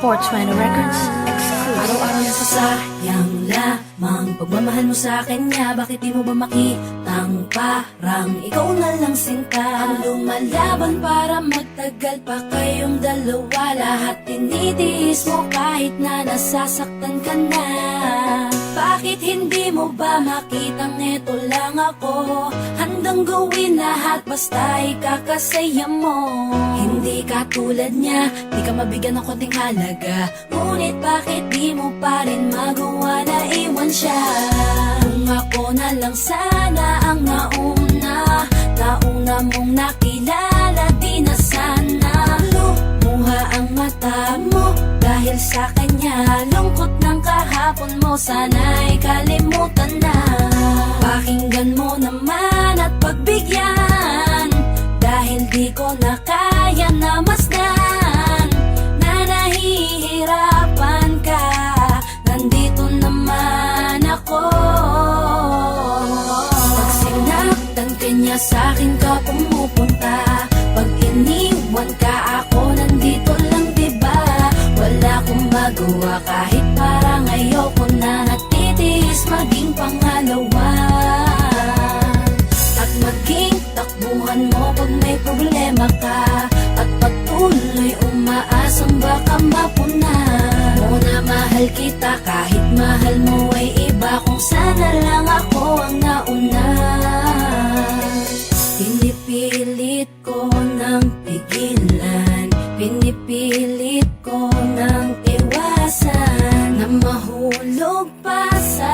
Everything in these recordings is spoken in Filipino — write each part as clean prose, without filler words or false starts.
420 Records exclusive. Araw-araw nasasayang lamang pagmamahal mo sa akin nga. Bakit di mo ba makitang parang ikaw na lang sinta ang lumalaban para magtagal pa kayong dalawa. Lahat tinitiis mo kahit na nasasaktan ka na. Bakit hindi mo ba makitang eto lang ako? Handang gawin lahat basta ikakasaya mo. Hindi ka tulad niya, di ka mabigyan ng konting halaga. Ngunit bakit di mo pa rin magawa na iwan siya? Kung ako na lang sana ang nauna mong nakilala, di na sana lumuha ang mata mo dahil sa kanya. Lungkot ng kahapon mo, sana'y kalimutan na. Pakinggan mo naman at pagbigyan, dahil di ko na kaya na masdan na nahihirapan ka. Nandito naman ako. Pag sinaktan ka niya, sa'kin ka pumupunta. Pag iniwan ka, ako nandito lang, diba? Wala akong magawa kahit parang ayoko na. Natitiis maging pangalawa at maging takbuhan mo pag may problema ka. At patuloy umaasang baka mapuna mo na mahal kita kahit mahal mo ay iba. Kung sana lang ako ang nauna. Pinipilit ko ng pigilan, pinipilit ko ng iwasan na mahulog pa sa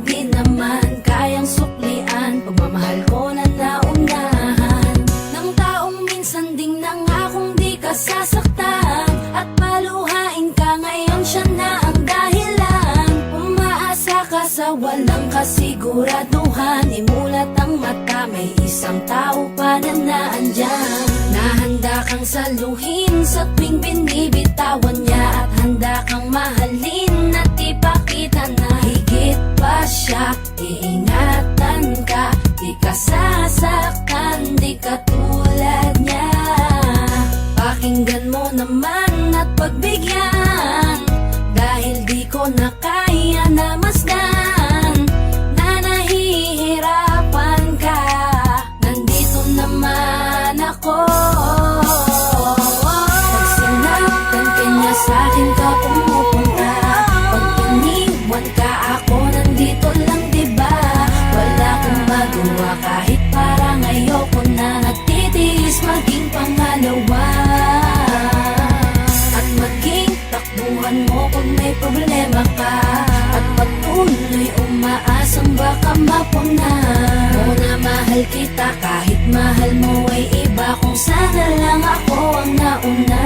di naman kayang suklian. Pagmamahal ko na naunahan ng taong minsan ding nangakong di ka sasaktan. At paluhain ka ngayon, siya na ang dahilan. Umaasa ka sa walang kasiguraduhan. Imulat ang mata, may isang tao pa na naandyan. Nahanda kang saluhin sa tuwing binibitawan niya. At handa kang mahalin at ipakita na higit pa siya. Iingatan ka, di ka sasaktan, di ka tulad niya. Pakinggan mo naman at pagbigyan, dahil di ko na kaya na masdan na nahihirapan ka. Nandito naman ako. Pag sinaktan ka niya, sa'kin ka pumupunta. Pag iniwan ka, ako nandito lang, diba? Wala akong magawa kahit parang ayoko na. Nagtitiis maging pangalawa at maging takbuhan mo pag may problema ka. At patuloy umaasang baka mapuna mo na mahal kita kahit mahal mo ay iba. Kung sana lang ako ang nauna.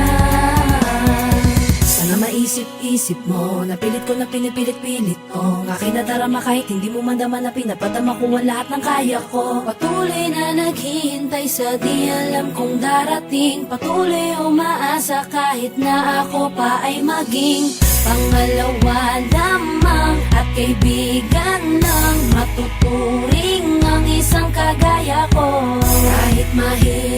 Sana maisip-isip mo, napilit ko na pinipilit-pilit ko. Ang aking nadarama kahit hindi mo mandama na pinapadama ko ang lahat ng kaya ko. Patuloy na naghihintay sa di alam kung darating. Patuloy umaasa kahit na ako pa ay maging pangalawa lamang at kaibigan lang. Matuturing ang isang kagaya ko kahit mahirap